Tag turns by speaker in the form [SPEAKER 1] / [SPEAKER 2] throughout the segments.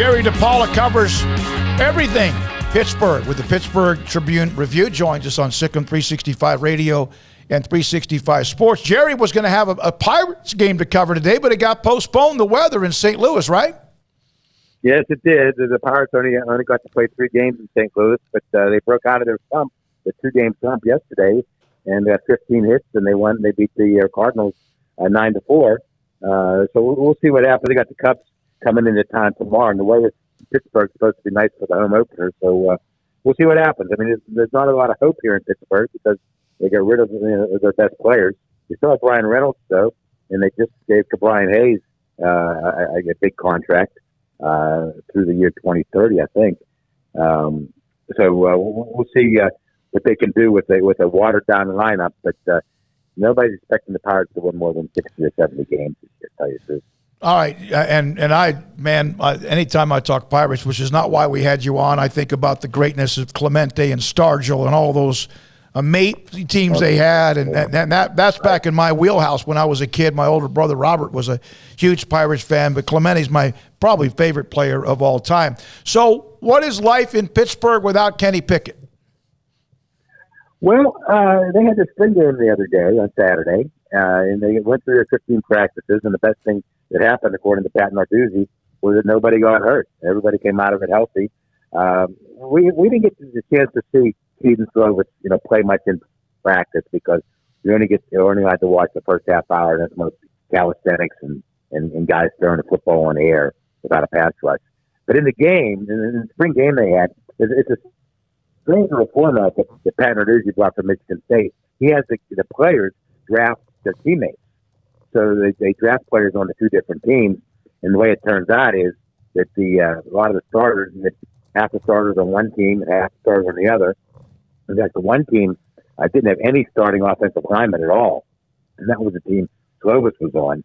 [SPEAKER 1] Jerry Dipaola covers everything Pittsburgh with the Pittsburgh Tribune-Review. Joins us on Sikkim 365 Radio and 365 Sports. Jerry was going to have a Pirates game to cover today, but it got postponed. The weather in St. Louis, right?
[SPEAKER 2] Yes, it did. The Pirates only got to play 3 games in St. Louis, but they broke out of their slump, the 2-game slump yesterday, and got 15 hits, and they won. They beat the Cardinals 9-4. So we'll see what happens. They got the Cubs coming into town tomorrow, and the weather in Pittsburgh is supposed to be nice for the home opener. So we'll see what happens. I mean, there's not a lot of hope here in Pittsburgh because they got rid of their best players. We still have Brian Reynolds, though, and they just gave to Brian Hayes a big contract through the year 2030, I think. So we'll see what they can do with a watered-down lineup, but nobody's expecting the Pirates to win more than 60 or 70 games this year, to tell you the truth.
[SPEAKER 1] All right, anytime I talk Pirates, which is not why we had you on, I think about the greatness of Clemente and Stargell and all those amazing teams they had, and that's back in my wheelhouse when I was a kid. My older brother Robert was a huge Pirates fan, but Clemente's my probably favorite player of all time. So what is life in Pittsburgh without Kenny Pickett?
[SPEAKER 2] Well, they had the spring game the other day on Saturday, and they went through their 15 practices, and the best thing that happened, according to Pat Narduzzi, was that nobody got hurt. Everybody came out of it healthy. We didn't get the chance to see Keaton Slovis, play much in practice because you only had to watch the first half hour, and that's most calisthenics and guys throwing the football in the air without a pass rush. But in the game, in the spring game they had, it's a strange format that Pat Narduzzi brought from Michigan State. He has the players draft their teammates. So they draft players on the 2 different teams, and the way it turns out is that a lot of the starters, half the starters on one team and half the starters on the other. In fact, the one team didn't have any starting offensive linemen at all, and that was the team Slovis was on.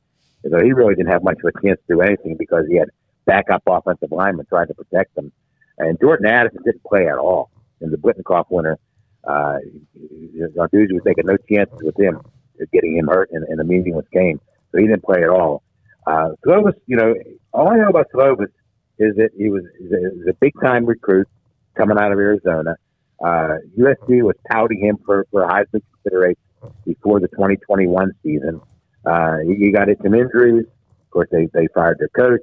[SPEAKER 2] So he really didn't have much of a chance to do anything because he had backup offensive linemen trying to protect them. And Jordan Addison didn't play at all. In the Blitnikoff winner, Narduzzi was taking no chances with him, getting him hurt in a meaningless game. So he didn't play at all. Slovis, all I know about Slovis is that he was a big-time recruit coming out of Arizona. USC was touting him for Heisman consideration before the 2021 season. He got into some injuries. Of course, they fired their coach.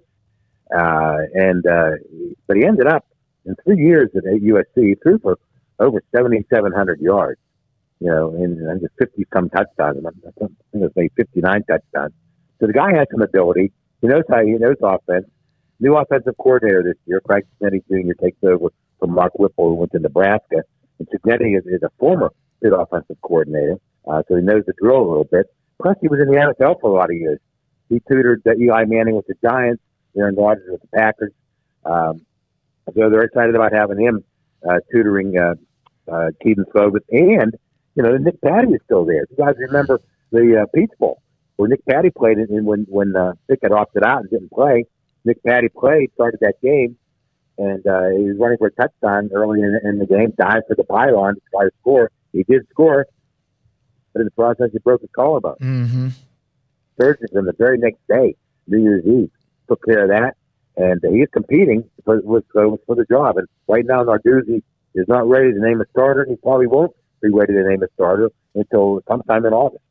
[SPEAKER 2] But he ended up in 3 years at USC. He threw for over 7,700 yards, and just 50-some touchdowns. I think it was maybe 59 touchdowns. So the guy has some ability. He knows offense. New offensive coordinator this year, Craig Smoak Jr. takes over from Mark Whipple, who went to Nebraska. And Cignetti is a former good offensive coordinator, so he knows the drill a little bit. Plus, he was in the NFL for a lot of years. He tutored Eli Manning with the Giants, Aaron Rodgers with the Packers. So they're excited about having him tutoring Keaton Slovis. And, Nick Patty is still there. You guys remember the Peach Bowl where Nick Patty played it, and when Pickett opted out and didn't play, Nick Patty started that game, and he was running for a touchdown early in the game, dived for the pylon to try to score. He did score, but in the process, he broke his collarbone.
[SPEAKER 1] Mm-hmm.
[SPEAKER 2] Surgeons on the very next day, New Year's Eve, took care of that, and he is competing for the job. And right now, Narduzzi is not ready to name a starter. He probably won't be ready to name a starter until sometime in August.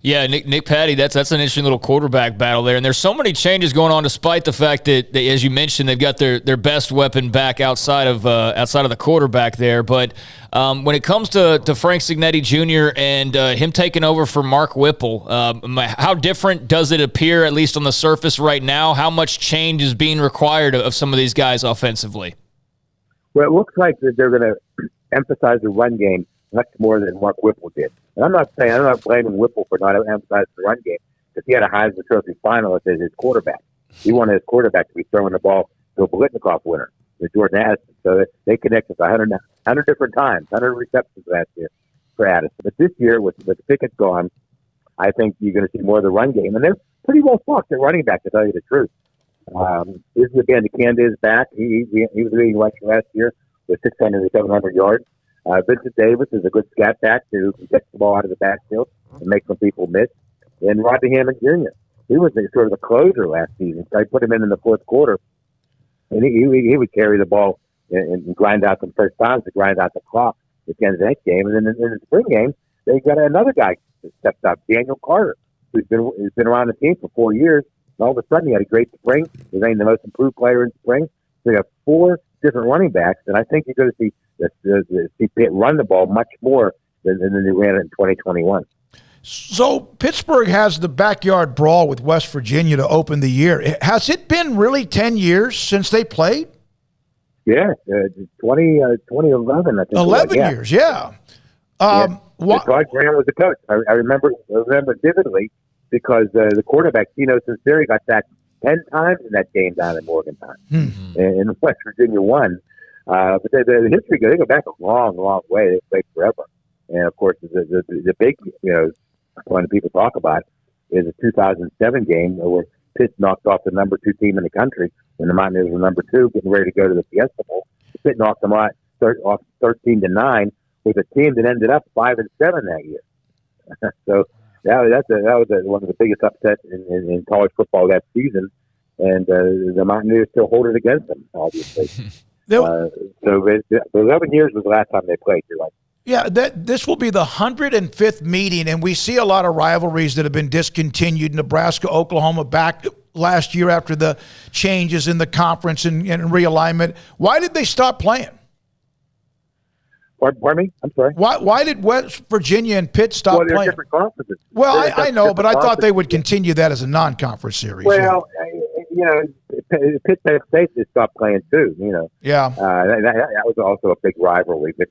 [SPEAKER 3] Yeah, Nick Patty, that's an interesting little quarterback battle there. And there's so many changes going on despite the fact that as you mentioned, they've got their best weapon back outside of the quarterback there. But when it comes to Frank Cignetti Jr. and him taking over for Mark Whipple, how different does it appear, at least on the surface right now? How much change is being required of some of these guys offensively?
[SPEAKER 2] Well, it looks like that they're going to emphasize the run game much more than Mark Whipple did. And I'm not blaming Whipple for not emphasizing the run game because he had a Heisman Trophy finalist as his quarterback. He wanted his quarterback to be throwing the ball to a Blitnikoff winner, with Jordan Addison. So they connected 100 different times, 100 receptions last year for Addison. But this year, with Pickett gone, I think you're going to see more of the run game. And they're pretty well stocked at running back, to tell you the truth. Again, Canada is back. He was leading last year with 600 to 700 yards. Vincent Davis is a good scat back who can get the ball out of the backfield and make some people miss. And Rodney Hammond Jr. He was sort of a closer last season. So I put him in the fourth quarter And he would carry the ball and grind out some first downs to grind out the clock at the end of the next game. And then in the spring game, they got another guy that stepped up, Daniel Carter, who's been around the team for 4 years. And all of a sudden, he had a great spring. He was named the most improved player in spring. So you have 4 different running backs, and I think you're going to see Pitt run the ball much more than they ran it in 2021.
[SPEAKER 1] So Pittsburgh has the backyard brawl with West Virginia to open the year. Has it been really 10 years since they played?
[SPEAKER 2] Yeah, 2011, I think.
[SPEAKER 1] 11 years, yeah.
[SPEAKER 2] Todd Graham was the coach. I remember vividly because the quarterback, Tino Sinceri, got sacked 10 times in that game down in Morgantown. And West Virginia won. But the history, they go back a long, long way. They played forever. And, of course, the big, one people talk about is a 2007 game where Pitt knocked off the number 2 team in the country, and the Mountaineers were number 2, getting ready to go to the Fiesta Bowl. Pitt knocked them off 13-9 with a team that ended up 5-7 that year. So that was one of the biggest upsets in college football that season, and the Mountaineers still hold it against them, obviously. So 11 years was the last time they played. You're right.
[SPEAKER 1] Yeah, this will be the 105th meeting, and we see a lot of rivalries that have been discontinued. Nebraska, Oklahoma back last year after the changes in the conference and realignment. Why did they stop playing?
[SPEAKER 2] Pardon me? I'm sorry?
[SPEAKER 1] Why did West Virginia and Pitt stop
[SPEAKER 2] playing?
[SPEAKER 1] Well,
[SPEAKER 2] different conferences.
[SPEAKER 1] Well, I know, but I thought they would continue that as a non-conference series.
[SPEAKER 2] Well, Pitt Penn State just stopped playing too.
[SPEAKER 1] Yeah.
[SPEAKER 2] That was also a big rivalry. But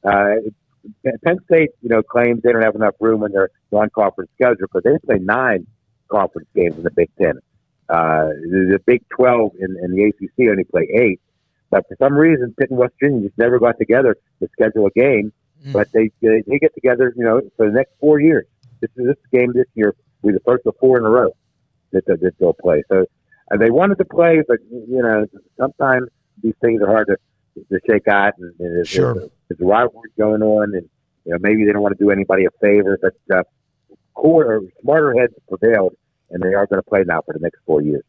[SPEAKER 2] Penn State, claims they don't have enough room in their non-conference schedule because they play 9 conference games in the Big Ten. The Big 12 and the ACC only play 8. But for some reason, Pitt and West Virginia just never got together to schedule a game. But they get together, for the next 4 years. This game this year will be the first of 4 in a row that they'll play. So they wanted to play, but sometimes these things are hard to shake out, and there's a rivalry going on, and maybe they don't want to do anybody a favor. But smarter heads prevailed, and they are going to play now for the next 4 years.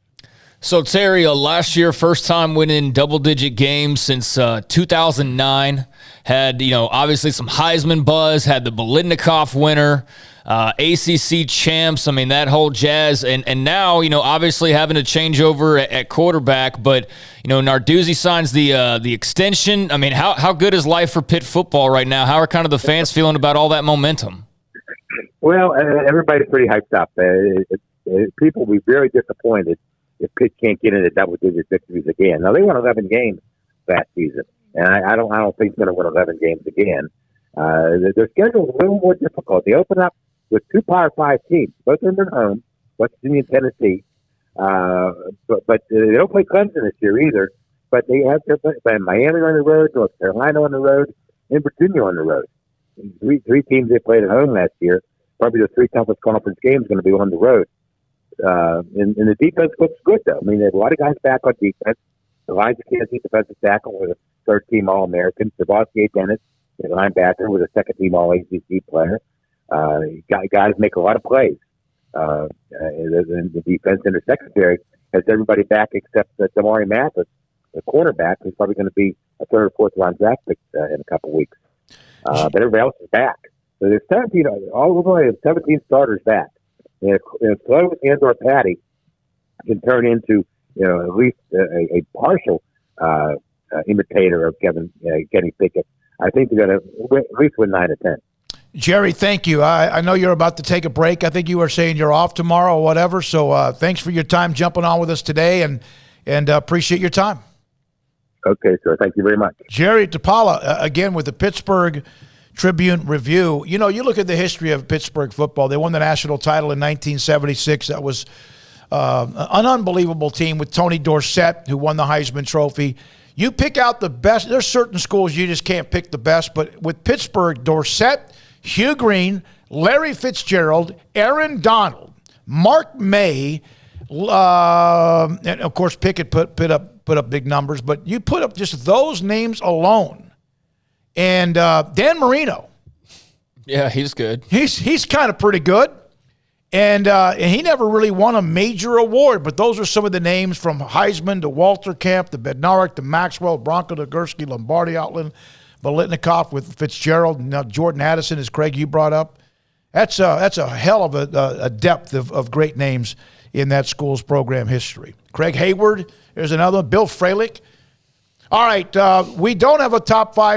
[SPEAKER 3] So, Terry, last year, first time winning double-digit games since 2009. Had, obviously some Heisman buzz, had the Biletnikoff winner, ACC champs, that whole jazz. And now, obviously having a changeover at quarterback. But, Narduzzi signs the extension. How good is life for Pitt football right now? How are kind of the fans feeling about all that momentum?
[SPEAKER 2] Well, everybody's pretty hyped up. People will be very disappointed if Pitt can't get into double-digit victories again. Now, they won 11 games last season, and I don't think they're going to win 11 games again. Their schedule is a little more difficult. They open up with 2 Power 5 teams. Both of them are home, West Virginia and Tennessee. But they don't play Clemson this year either. But they have to play Miami on the road, North Carolina on the road, and Virginia on the road. Three teams they played at home last year. Probably the 3 toughest conference games going to be on the road. And the defense looks good, though. They have a lot of guys back on defense. Elijah Kansas, defensive tackle, with a third-team All-American. Savasier Dennis, a linebacker, with a second-team All-ACC player. Guys make a lot of plays. The defense and the secondary has everybody back except Damari Mathis, the cornerback, who's probably going to be a 3rd or 4th round draft pick in a couple weeks. But everybody else is back. So there's 17, all the way, 17 starters back. And if Chloe and/or Patty can turn into, at least a partial imitator of Kenny Pickett, I think they're going to at least win 9 or 10.
[SPEAKER 1] Jerry, thank you. I know you're about to take a break. I think you were saying you're off tomorrow or whatever. So thanks for your time jumping on with us today, and appreciate your time.
[SPEAKER 2] Okay, sir. Thank you very much.
[SPEAKER 1] Jerry Dipaola, again, with the Pittsburgh Tribune-Review. You look at the history of Pittsburgh football. They won the national title in 1976. That was an unbelievable team with Tony Dorsett, who won the Heisman Trophy. You pick out the best. There's certain schools you just can't pick the best, but with Pittsburgh, Dorsett, Hugh Green, Larry Fitzgerald, Aaron Donald, Mark May, and of course Pickett put up big numbers, but you put up just those names alone. And Dan Marino.
[SPEAKER 3] Yeah, he's good.
[SPEAKER 1] He's kind of pretty good. And he never really won a major award, but those are some of the names from Heisman to Walter Camp to Bednarik to Maxwell, Bronco to Gursky, Lombardi, Outland, Bolitnikoff with Fitzgerald, now Jordan Addison, as Craig, you brought up. That's a hell of a depth of great names in that school's program history. Craig Hayward, there's another one. Bill Fralick. All right, we don't have a top 5.